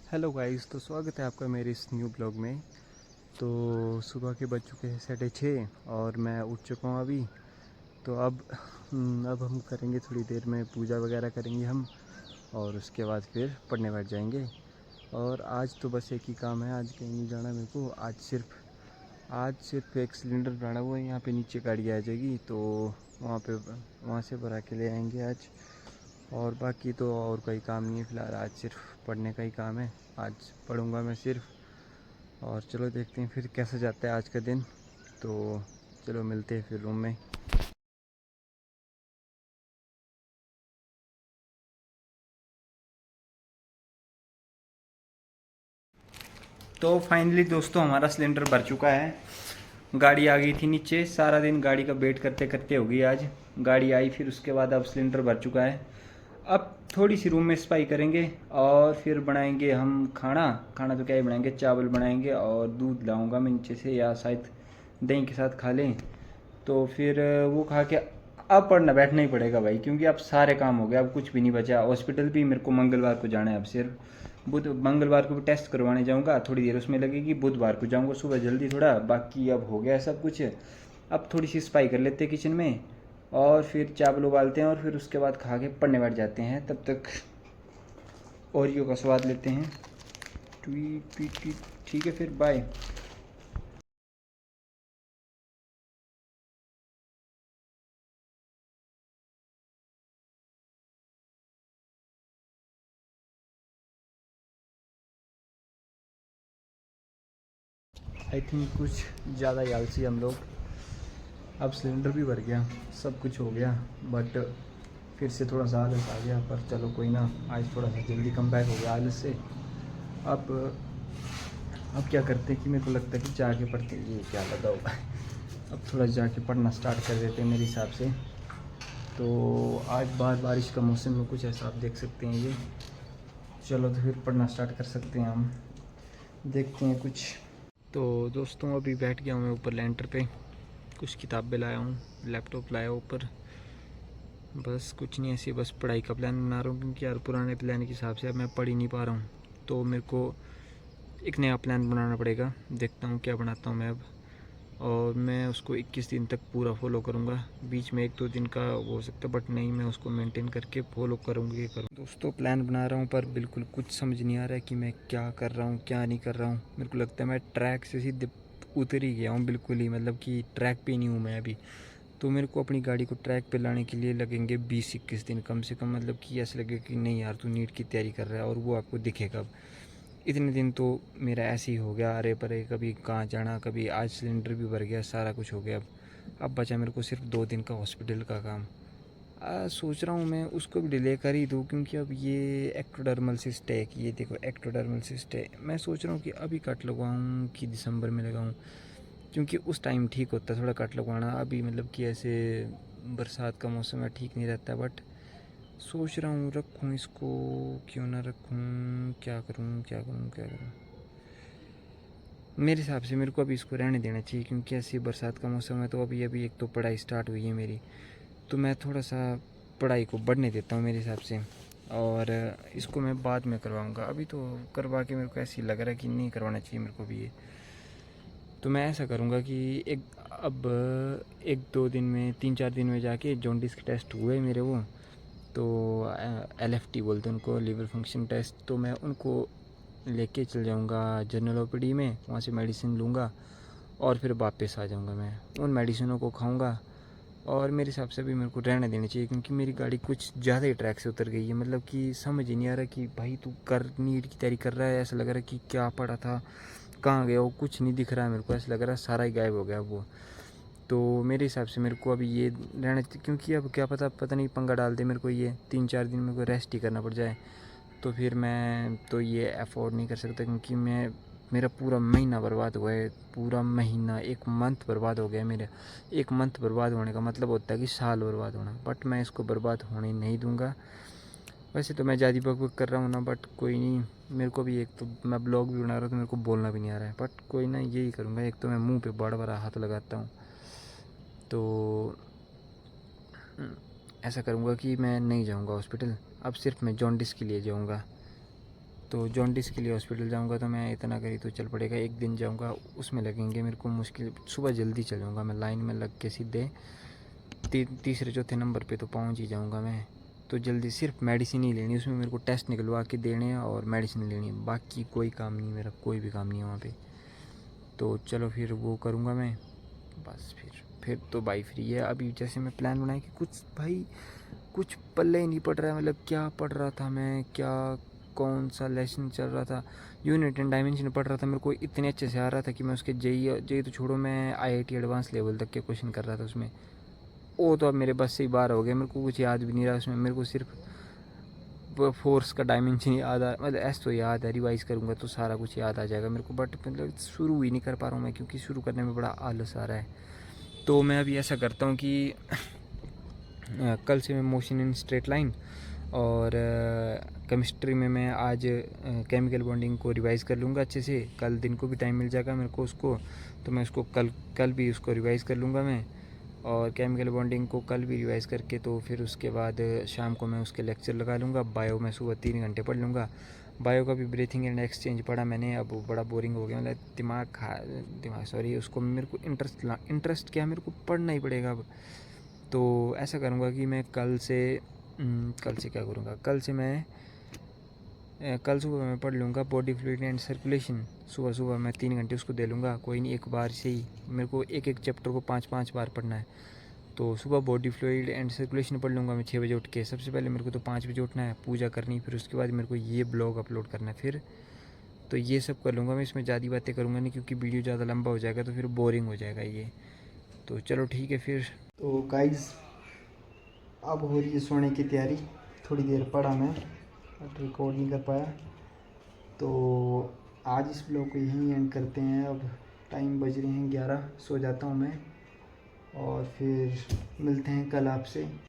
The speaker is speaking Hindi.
हेलो गाइस, तो स्वागत है आपका मेरे इस न्यू ब्लॉग में। तो सुबह के बज चुके हैं 6:30 और मैं उठ चुका हूँ अभी। तो अब हम करेंगे थोड़ी देर में पूजा वगैरह करेंगे हम, और उसके बाद फिर पढ़ने बैठ जाएंगे। और आज तो बस एक ही काम है, आज कहीं नहीं जाना मेरे को। आज सिर्फ एक सिलेंडर भरा हुआ है, यहाँ पे नीचे गाड़ी आ जाएगी तो वहाँ से भरा के ले आएंगे आज। और बाकी तो और कोई काम नहीं है फ़िलहाल, आज सिर्फ पढ़ने का ही काम है। आज पढ़ूंगा मैं सिर्फ। और चलो देखते हैं फिर कैसा जाता है आज का दिन। तो चलो मिलते हैं फिर रूम में। तो फाइनली दोस्तों हमारा सिलेंडर भर चुका है। गाड़ी आ गई थी नीचे, सारा दिन गाड़ी का वेट करते करते हो गई आज। गाड़ी आई, फिर उसके बाद अब सिलेंडर भर चुका है। अब थोड़ी सी रूम में सफाई करेंगे और फिर बनाएंगे हम खाना। खाना तो क्या ही बनाएंगे, चावल बनाएंगे और दूध लाऊंगा मैं नीचे से, या शायद दही के साथ खा लें। तो फिर वो खा के अब पढ़ना बैठना ही पड़ेगा भाई, क्योंकि अब सारे काम हो गए, अब कुछ भी नहीं बचा। हॉस्पिटल भी मेरे को मंगलवार को जाना है अब सिर्फ। मंगलवार को भी टेस्ट करवाने जाऊंगा, थोड़ी देर उसमें लगेगी। बुधवार को जाऊंगा सुबह जल्दी थोड़ा। बाकी अब हो गया है सब कुछ। अब थोड़ी सी सफाई कर लेते हैं किचन में, और फिर चावल उबालते हैं और फिर उसके बाद खा के पढ़ने बैठ जाते हैं। तब तक ओरियो का स्वाद लेते हैं। Tweet tweet tweet. ठीक है फिर, बाय। आई थिंक कुछ ज़्यादा ही आलसी हम लोग। अब सिलेंडर भी भर गया, सब कुछ हो गया, बट फिर से थोड़ा सा आलस आ गया। पर चलो कोई ना, आज थोड़ा सा जल्दी कम बैक हो गया आलस से। अब अब क्या करते हैं कि मेरे को लगता है कि जाके पढ़ते हैं। ये क्या लगा हुआ है। अब थोड़ा जाके पढ़ना स्टार्ट कर देते हैं मेरे हिसाब से। तो आज बारिश का मौसम में कुछ ऐसा आप देख सकते हैं ये। चलो तो फिर पढ़ना स्टार्ट कर सकते हैं हम। देखते हैं कुछ। तो दोस्तों अभी बैठ गया हूँ मैं ऊपर लेंटर पे। कुछ किताबें लाया हूँ, लैपटॉप लाया ऊपर। बस कुछ नहीं, ऐसी बस पढ़ाई का प्लान बना रहा हूँ, क्योंकि यार पुराने प्लान के हिसाब से अब मैं पढ़ ही नहीं पा रहा हूँ। तो मेरे को एक नया प्लान बनाना पड़ेगा। देखता हूँ क्या बनाता हूँ मैं अब। और मैं उसको 21 दिन तक पूरा फॉलो करूँगा। बीच में 1-2 दिन का हो सकता है, बट नहीं, मैं उसको मेंटेन करके फॉलो करूँगी। दोस्तों प्लान बना रहा हूँ पर बिल्कुल कुछ समझ नहीं आ रहा है कि मैं क्या कर रहा हूँ क्या नहीं कर रहा हूँ। मेरे को लगता है मैं ट्रैक से सीधे उतर ही गया हूँ बिल्कुल ही, मतलब कि ट्रैक पे नहीं हूँ मैं अभी। तो मेरे को अपनी गाड़ी को ट्रैक पे लाने के लिए लगेंगे 20-21 दिन कम से कम। मतलब कि ऐसा लगेगा कि नहीं यार, तू नीट की तैयारी कर रहा है और वो आपको दिखेगा। अब इतने दिन तो मेरा ऐसे ही हो गया, अरे परे, कभी कहाँ जाना, कभी आज सिलेंडर भी भर गया, सारा कुछ हो गया। अब बचा मेरे को सिर्फ 2 दिन का हॉस्पिटल का काम। सोच रहा हूँ मैं उसको भी डिले कर ही दूँ, क्योंकि अब ये एक्टोडर्मल सिस्ट है, कि ये देखो एक्टोडर्मल सिस्ट है। मैं सोच रहा हूँ कि अभी कट लगवाऊँ कि दिसंबर में लगाऊँ, क्योंकि उस टाइम ठीक होता है थोड़ा कट लगवाना। अभी मतलब कि ऐसे बरसात का मौसम है, ठीक नहीं रहता। बट सोच रहा हूँ रखूँ इसको, क्यों ना रखूँ, क्या करूँ क्या करूँ क्या करूँ। मेरे हिसाब से मेरे को अभी इसको रहने देना चाहिए, क्योंकि ऐसी बरसात का मौसम है। तो अभी अभी एक तो पढ़ाई स्टार्ट हुई है मेरी, तो मैं थोड़ा सा पढ़ाई को बढ़ने देता हूँ मेरे हिसाब से। और इसको मैं बाद में करवाऊँगा, अभी तो करवा के मेरे को ऐसी लग रहा है कि नहीं करवाना चाहिए मेरे को भी ये। तो मैं ऐसा करूँगा कि अब 1-2 दिन में, 3-4 दिन में जाके जॉन्डिस के टेस्ट हुए मेरे वो। तो LFT बोलते हैं उनको, लीवर फंक्शन टेस्ट। तो मैं उनको लेके चल जाऊँगा जनरल ओपीडी में, वहाँ से मेडिसिन लूँगा और फिर वापस आ जाऊँगा। मैं उन मेडिसिनों को खाऊँगा। और मेरे हिसाब से भी मेरे को रहने देनी चाहिए, क्योंकि मेरी गाड़ी कुछ ज़्यादा ही ट्रैक से उतर गई है। मतलब कि समझ ही नहीं आ रहा कि भाई तू कर नीट की तैयारी कर रहा है, ऐसा लग रहा है कि क्या पढ़ा था कहाँ गया वो, कुछ नहीं दिख रहा है मेरे को। ऐसा लग रहा है सारा ही गायब हो गया वो। तो मेरे हिसाब से मेरे को अभी ये रहना, क्योंकि अब क्या पता पता नहीं पंगा डाल दे मेरे को, ये 3-4 दिन मेरे को रेस्ट ही करना पड़ जाए। तो फिर मैं तो ये अफोर्ड नहीं कर सकता, क्योंकि मेरा पूरा महीना बर्बाद हुआ है। पूरा महीना, 1 मंथ बर्बाद हो गया मेरा। 1 मंथ बर्बाद होने का मतलब होता है कि साल बर्बाद होना, बट मैं इसको बर्बाद होने नहीं दूंगा। वैसे तो मैं ज़्यादा बकबक कर रहा हूँ ना, बट कोई नहीं। मेरे को भी, एक तो मैं ब्लॉग भी बना रहा हूँ तो मेरे को बोलना भी नहीं आ रहा है, बट कोई ना, यही करूँगा। एक तो मैं मुंह पे बड़ा बड़ा हाथ लगाता हूँ। तो ऐसा करूँगा कि मैं नहीं जाऊँगा हॉस्पिटल। अब सिर्फ मैं जॉन्डिस के लिए जाऊँगा। तो जॉन्डिस के लिए हॉस्पिटल जाऊंगा तो मैं इतना करी तो चल पड़ेगा, 1 दिन जाऊंगा, उसमें लगेंगे मेरे को मुश्किल। सुबह जल्दी चल जाऊँगा मैं, लाइन में लग के सीधे तीसरे चौथे नंबर पे तो पहुंच ही जाऊंगा मैं। तो जल्दी सिर्फ मेडिसिन ही लेनी, उसमें मेरे को टेस्ट निकलवा के देने हैं और मेडिसिन लेनी है, बाकी कोई काम नहीं, मेरा कोई भी काम नहीं है वहाँ पे। तो चलो फिर वो करूँगा मैं, बस फिर तो भाई फ्री है। अभी जैसे मैं प्लान बनाया कि कुछ भाई कुछ पल्ले ही नहीं पड़ रहा है, मतलब क्या पढ़ रहा था मैं, क्या कौन सा लेसन चल रहा था, यूनिट एंड डायमेंशन पढ़ रहा था, मेरे को इतने अच्छे से आ रहा था कि मैं उसके जेई तो छोड़ो, मैं आईआईटी एडवांस लेवल तक के क्वेश्चन कर रहा था उसमें। वो तो अब मेरे बस से ही बाहर हो गया, मेरे को कुछ याद भी नहीं रहा उसमें, मेरे को सिर्फ फोर्स का डायमेंशन याद आ, मतलब ऐसा तो याद है, रिवाइज़ करूँगा तो सारा कुछ याद आ जाएगा मेरे को, बट मतलब शुरू ही नहीं कर पा रहा हूँ मैं, क्योंकि शुरू करने में बड़ा आलस आ रहा है। तो मैं अभी ऐसा करता हूँ कि कल से मैं मोशन इन स्ट्रेट लाइन और केमिस्ट्री में मैं आज केमिकल बॉन्डिंग को रिवाइज़ कर लूँगा अच्छे से, कल दिन को भी टाइम मिल जाएगा मेरे को उसको, तो मैं उसको कल भी उसको रिवाइज़ कर लूँगा मैं, और केमिकल बॉन्डिंग को कल भी रिवाइज़ करके तो फिर उसके बाद शाम को मैं उसके लेक्चर लगा लूँगा। बायो में सुबह 3 घंटे पढ़ लूँगा। बायो का भी ब्रीथिंग एंड एक्सचेंज पढ़ा मैंने, अब वो बड़ा बोरिंग हो गया, मतलब दिमाग सॉरी, उसको मेरे को इंटरेस्ट क्या, मेरे को पढ़ना ही पड़ेगा अब। तो ऐसा करूँगा कि मैं कल से क्या करूँगा, कल सुबह मैं पढ़ लूँगा बॉडी फ्लूइड एंड सर्कुलेशन, सुबह मैं 3 घंटे उसको दे लूँगा, कोई नहीं, एक बार से ही मेरे को एक चैप्टर को 5 बार पढ़ना है। तो सुबह बॉडी फ्लूइड एंड सर्कुलेशन पढ़ लूँगा मैं 6 बजे उठ के, सबसे पहले मेरे को तो 5 बजे उठना है, पूजा करनी, फिर उसके बाद मेरे को ये ब्लॉग अपलोड करना है, फिर तो ये सब कर लूँगा मैं, इसमें ज़्यादा बातें करूँगा नहीं क्योंकि वीडियो ज़्यादा लंबा हो जाएगा तो फिर बोरिंग हो जाएगा ये। तो चलो ठीक है फिर। तो गाइज़ अब हो रही है सोने की तैयारी, थोड़ी देर पढ़ा मैं बट रिकॉर्ड नहीं कर पाया, तो आज इस ब्लॉग को यहीं एंड करते हैं। अब टाइम बज रहे हैं 11, सो जाता हूँ मैं और फिर मिलते हैं कल आपसे।